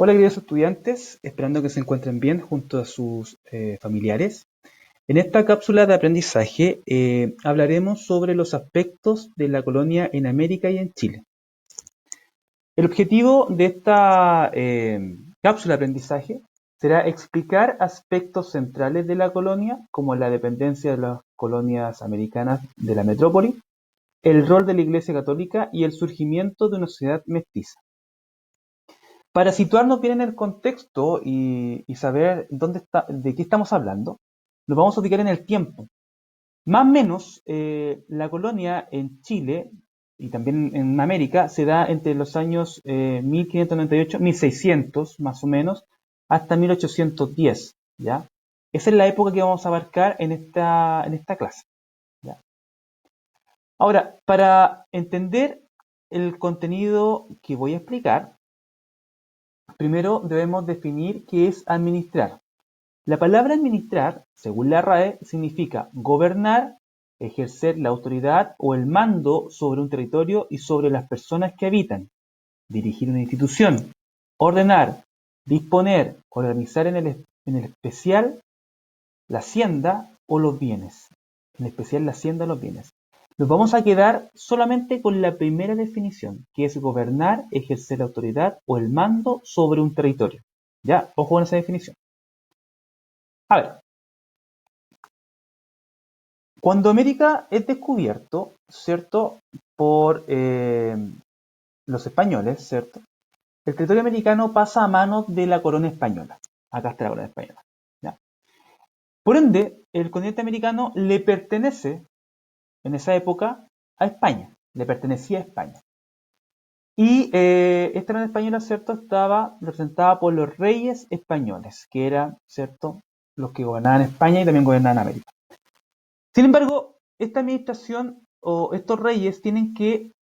Hola queridos estudiantes, esperando que se encuentren bien junto a sus familiares. En esta cápsula de aprendizaje hablaremos sobre los aspectos de la colonia en América y en Chile. El objetivo de esta cápsula de aprendizaje será explicar aspectos centrales de la colonia, como la dependencia de las colonias americanas de la metrópoli, el rol de la Iglesia Católica y el surgimiento de una sociedad mestiza. Para situarnos bien en el contexto y saber de qué estamos hablando, nos vamos a ubicar en el tiempo. Más o menos, la colonia en Chile y también en América se da entre los años 1598, 1600 más o menos, hasta 1810, ¿ya? Esa es la época que vamos a abarcar en esta clase, ¿ya? Ahora, para entender el contenido que voy a explicar, primero debemos definir qué es administrar. La palabra administrar, según la RAE, significa gobernar, ejercer la autoridad o el mando sobre un territorio y sobre las personas que habitan, dirigir una institución, ordenar, disponer, organizar en el especial la hacienda o los bienes. En especial la hacienda o los bienes. Nos vamos a quedar solamente con la primera definición, que es gobernar, ejercer la autoridad o el mando sobre un territorio. ¿Ya? Ojo con esa definición. A ver, cuando América es descubierto, ¿cierto? Por los españoles, ¿cierto? El territorio americano pasa a manos de la corona española. Acá está la corona española. ¿Ya? Por ende, el continente americano le pertenece en esa época a España, le pertenecía a España. Y esta corona española, ¿cierto?, estaba representada por los reyes españoles, que eran, ¿cierto?, los que gobernaban España y también gobernaban América. Sin embargo, esta administración o estos reyes tienen que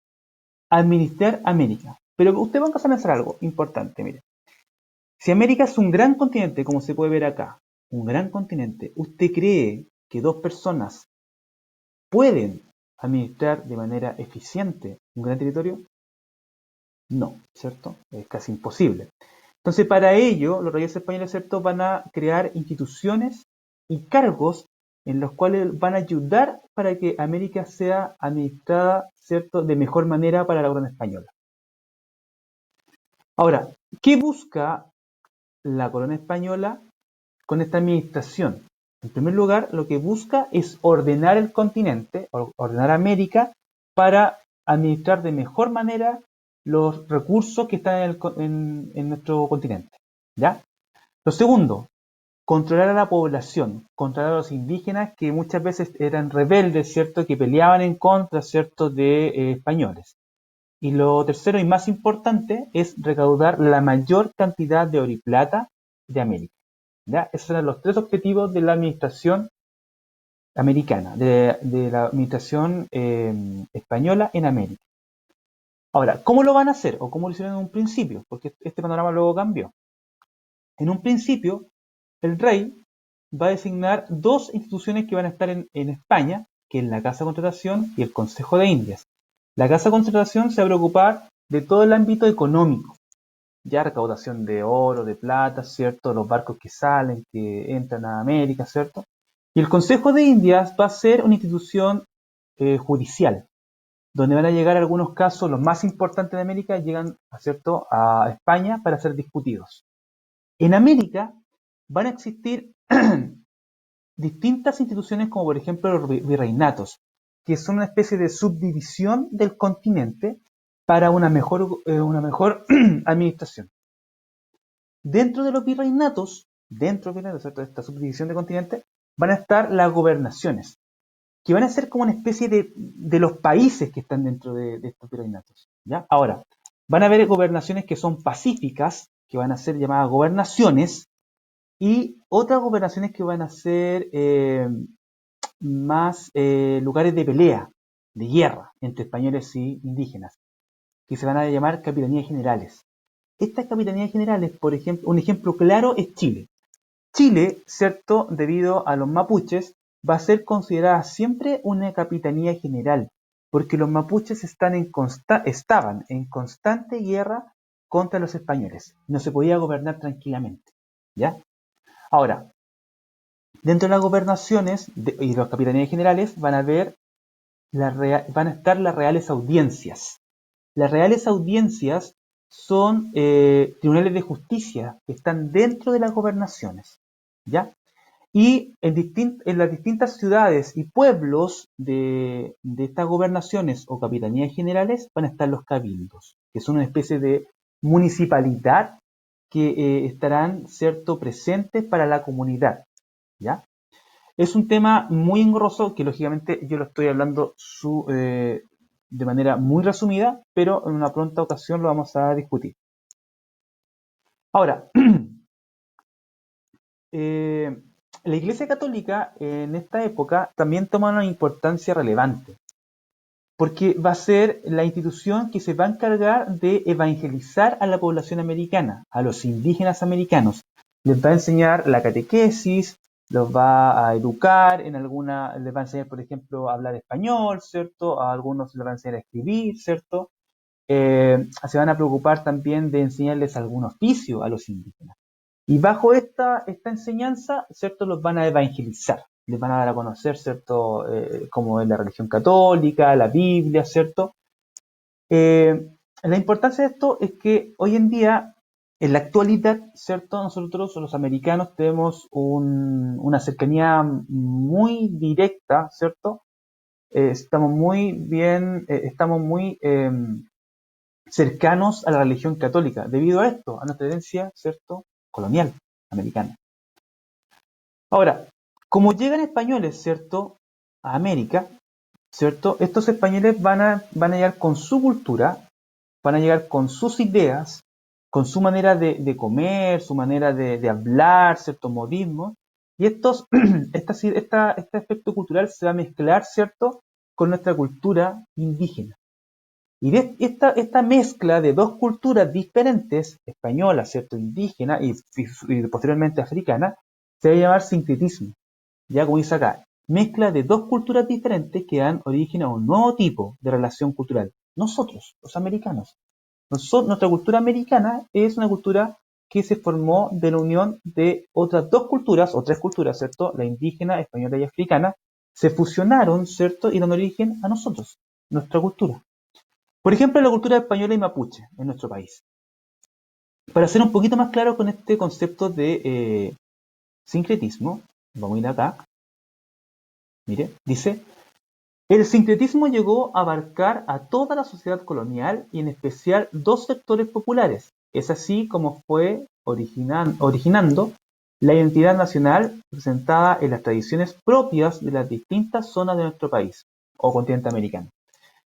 administrar América. Pero usted va a pensar algo importante, mire. Si América es un gran continente, como se puede ver acá, un gran continente, ¿usted cree que dos personas pueden administrar de manera eficiente un gran territorio? No, ¿cierto? Es casi imposible. Entonces, para ello, los reyes españoles, ¿cierto?, van a crear instituciones y cargos en los cuales van a ayudar para que América sea administrada, ¿cierto?, de mejor manera para la corona española. Ahora, ¿qué busca la corona española con esta administración? En primer lugar, lo que busca es ordenar el continente, ordenar América, para administrar de mejor manera los recursos que están en nuestro continente. ¿Ya? Lo segundo, controlar a la población, controlar a los indígenas que muchas veces eran rebeldes, ¿cierto?, que peleaban en contra, ¿cierto?, de españoles. Y lo tercero y más importante es recaudar la mayor cantidad de oro y plata de América. ¿Ya? Esos eran los tres objetivos de la administración americana, de la administración española en América. Ahora, ¿cómo lo van a hacer? ¿O cómo lo hicieron en un principio? Porque este panorama luego cambió. En un principio, el rey va a designar dos instituciones que van a estar en España, que es la Casa de Contratación y el Consejo de Indias. La Casa de Contratación se va a preocupar de todo el ámbito económico, ya recaudación de oro, de plata, ¿cierto? Los barcos que salen, que entran a América, ¿cierto? Y el Consejo de Indias va a ser una institución judicial, donde van a llegar algunos casos, los más importantes de América, llegan, ¿cierto?, a España para ser discutidos. En América van a existir distintas instituciones como por ejemplo los virreinatos, que son una especie de subdivisión del continente para una mejor administración. Dentro de los virreinatos, ¿cierto?, de esta subdivisión del continente, van a estar las gobernaciones, que van a ser como una especie de los países que están dentro de estos virreinatos, ¿ya? Ahora, van a haber gobernaciones que son pacíficas, que van a ser llamadas gobernaciones, y otras gobernaciones que van a ser más lugares de pelea, de guerra, entre españoles y indígenas, que se van a llamar capitanías generales. Estas capitanías generales, por ejemplo, un ejemplo claro es Chile. Chile, ¿cierto?, debido a los mapuches, va a ser considerada siempre una capitanía general, porque los mapuches estaban en constante guerra contra los españoles. No se podía gobernar tranquilamente, ¿ya? Ahora, dentro de las gobernaciones y los capitanías generales van a estar las reales audiencias. Las reales audiencias son tribunales de justicia que están dentro de las gobernaciones, ¿ya? Y en las distintas ciudades y pueblos de estas gobernaciones o capitanías generales van a estar los cabildos, que son una especie de municipalidad que estarán, ¿cierto?, presentes para la comunidad, ¿ya? Es un tema muy engorroso que lógicamente yo lo estoy hablando de manera muy resumida, pero en una pronta ocasión lo vamos a discutir. Ahora, la Iglesia Católica en esta época también toma una importancia relevante, porque va a ser la institución que se va a encargar de evangelizar a la población americana, a los indígenas americanos. Les va a enseñar la catequesis, los va a educar, les va a enseñar, por ejemplo, a hablar español, ¿cierto? A algunos les va a enseñar a escribir, ¿cierto? Se van a preocupar también de enseñarles algún oficio a los indígenas. Y bajo esta enseñanza, ¿cierto?, los van a evangelizar, les van a dar a conocer, ¿cierto?, como es la religión católica, la Biblia, ¿cierto? La importancia de esto es que hoy en día, en la actualidad, ¿cierto?, nosotros los americanos tenemos una cercanía muy directa, ¿cierto? Estamos muy cercanos a la religión católica, debido a esto, a nuestra herencia, ¿cierto?, colonial americana. Ahora, como llegan españoles, ¿cierto?, a América, ¿cierto?, estos españoles van a llegar con su cultura, van a llegar con sus ideas, con su manera de comer, su manera de hablar, cierto modismo, y este aspecto cultural se va a mezclar, ¿cierto?, con nuestra cultura indígena. Y esta mezcla de dos culturas diferentes, española, ¿cierto?, indígena y posteriormente africana, se va a llamar sincretismo. Ya como dice acá, mezcla de dos culturas diferentes que dan origen a un nuevo tipo de relación cultural. Nosotros, los americanos. Nuestra cultura americana es una cultura que se formó de la unión de otras dos culturas, o tres culturas, ¿cierto? La indígena, española y africana, se fusionaron, ¿cierto?, y dan origen a nosotros, nuestra cultura. Por ejemplo, la cultura española y mapuche en nuestro país. Para ser un poquito más claro con este concepto de sincretismo, vamos a ir acá. Mire, dice, el sincretismo llegó a abarcar a toda la sociedad colonial y en especial dos sectores populares. Es así como fue originando la identidad nacional presentada en las tradiciones propias de las distintas zonas de nuestro país o continente americano.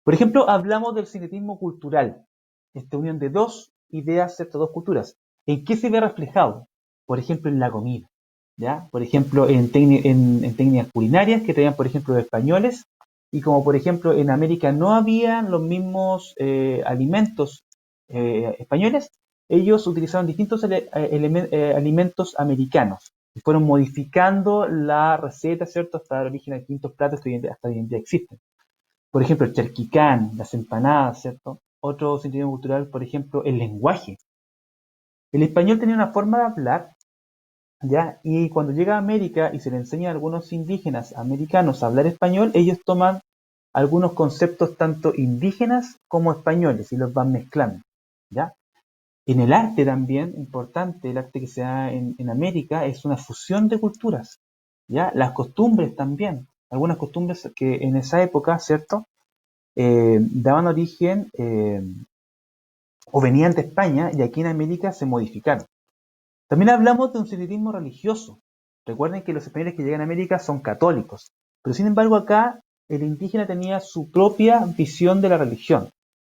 Por ejemplo, hablamos del sincretismo cultural, esta unión de dos ideas, ¿cierto?, dos culturas. ¿En qué se ve reflejado? Por ejemplo, en la comida, ¿ya? Por ejemplo, en técnicas culinarias que traían, por ejemplo, los españoles, y como por ejemplo en América no habían los mismos alimentos españoles, ellos utilizaron distintos alimentos americanos y fueron modificando la receta, ¿cierto?, hasta dar origen a distintos platos que hasta hoy en día existen. Por ejemplo, el charquicán, las empanadas, ¿cierto? Otro sentido cultural, por ejemplo, el lenguaje. El español tenía una forma de hablar, ¿ya? Y cuando llega a América y se le enseña a algunos indígenas americanos a hablar español, ellos toman algunos conceptos tanto indígenas como españoles y los van mezclando, ¿ya? En el arte también, importante, el arte que se da en América es una fusión de culturas, ¿ya? Las costumbres también, algunas costumbres que en esa época, ¿cierto?, daban origen o venían de España y aquí en América se modificaron. También hablamos de un sincretismo religioso. Recuerden que los españoles que llegan a América son católicos, pero sin embargo acá el indígena tenía su propia visión de la religión.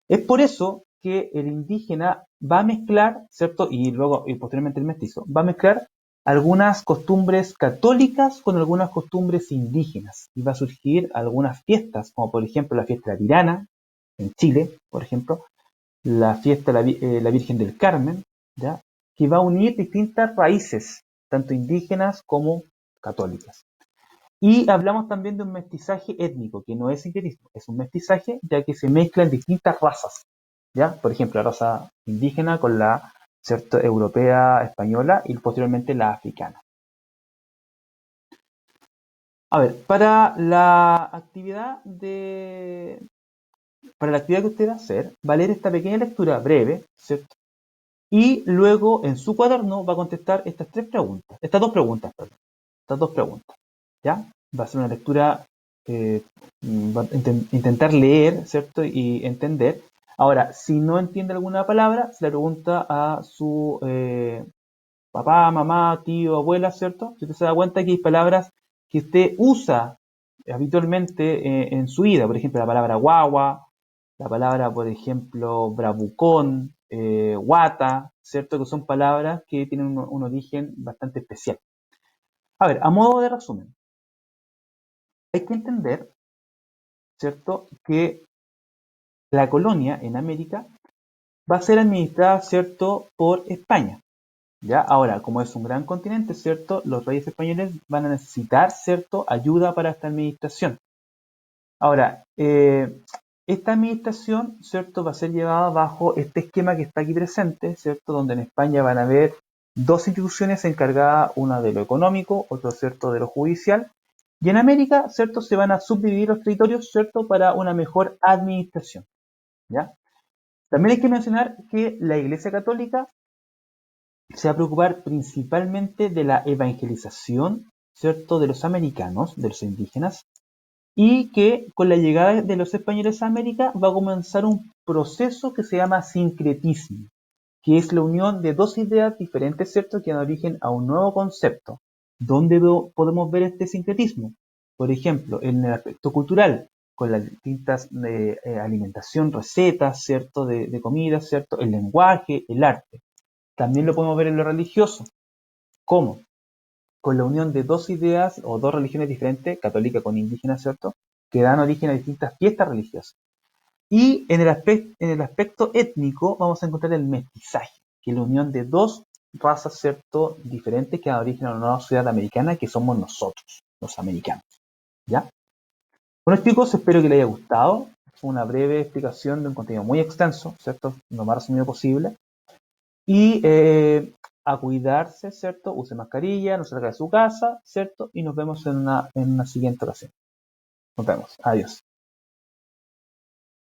Es por eso que el indígena va a mezclar, ¿cierto? Y luego, y posteriormente el mestizo, va a mezclar algunas costumbres católicas con algunas costumbres indígenas. Y va a surgir algunas fiestas, como por ejemplo la fiesta de la Tirana, en Chile, por ejemplo, la fiesta de la Virgen del Carmen, ¿ya?, que va a unir distintas raíces, tanto indígenas como católicas. Y hablamos también de un mestizaje étnico, que no es sincretismo, es un mestizaje ya que se mezclan distintas razas. ¿ya? Por ejemplo, la raza indígena con la, ¿cierto?, europea, española y posteriormente la africana. A ver, para la actividad que usted va a hacer, va a leer esta pequeña lectura breve, ¿cierto? Y luego en su cuaderno va a contestar estas dos preguntas, perdón, estas dos preguntas, ¿ya? Va a ser una lectura, va a intentar leer, ¿cierto? Y entender. Ahora, si no entiende alguna palabra, se le pregunta a su papá, mamá, tío, abuela, ¿cierto? Si usted se da cuenta que hay palabras que usted usa habitualmente en su vida, por ejemplo, la palabra guagua, la palabra, por ejemplo, bravucón, guata, ¿cierto? Que son palabras que tienen un origen bastante especial. A ver, a modo de resumen, hay que entender, ¿cierto?, que la colonia en América va a ser administrada, ¿cierto?, por España. ¿Ya? Ahora, como es un gran continente, ¿cierto?, los reyes españoles van a necesitar, ¿cierto?, ayuda para esta administración. Ahora, esta administración, ¿cierto?, va a ser llevada bajo este esquema que está aquí presente, ¿cierto?, donde en España van a haber dos instituciones encargadas, una de lo económico, otra, ¿cierto?, de lo judicial, y en América, ¿cierto?, se van a subdividir los territorios, ¿cierto?, para una mejor administración, ¿ya? También hay que mencionar que la Iglesia Católica se va a preocupar principalmente de la evangelización, ¿cierto?, de los americanos, de los indígenas, y que con la llegada de los españoles a América va a comenzar un proceso que se llama sincretismo, que es la unión de dos ideas diferentes, ¿cierto?, que dan origen a un nuevo concepto. ¿Dónde podemos ver este sincretismo? Por ejemplo, en el aspecto cultural, con las distintas alimentación, recetas, ¿cierto?, de comida, ¿cierto?, el lenguaje, el arte. También lo podemos ver en lo religioso. ¿Cómo? Con la unión de dos ideas o dos religiones diferentes, católica con indígena, ¿cierto?, que dan origen a distintas fiestas religiosas. Y en el aspecto étnico vamos a encontrar el mestizaje, que es la unión de dos razas, ¿cierto?, diferentes que dan origen a una nueva sociedad americana que somos nosotros, los americanos. ¿Ya? Bueno, chicos, espero que les haya gustado. Fue una breve explicación de un contenido muy extenso, ¿cierto?, lo más resumido posible. Y a cuidarse, ¿cierto? Use mascarilla, no salga de su casa, ¿cierto? Y nos vemos en una siguiente ocasión. Nos vemos. Adiós.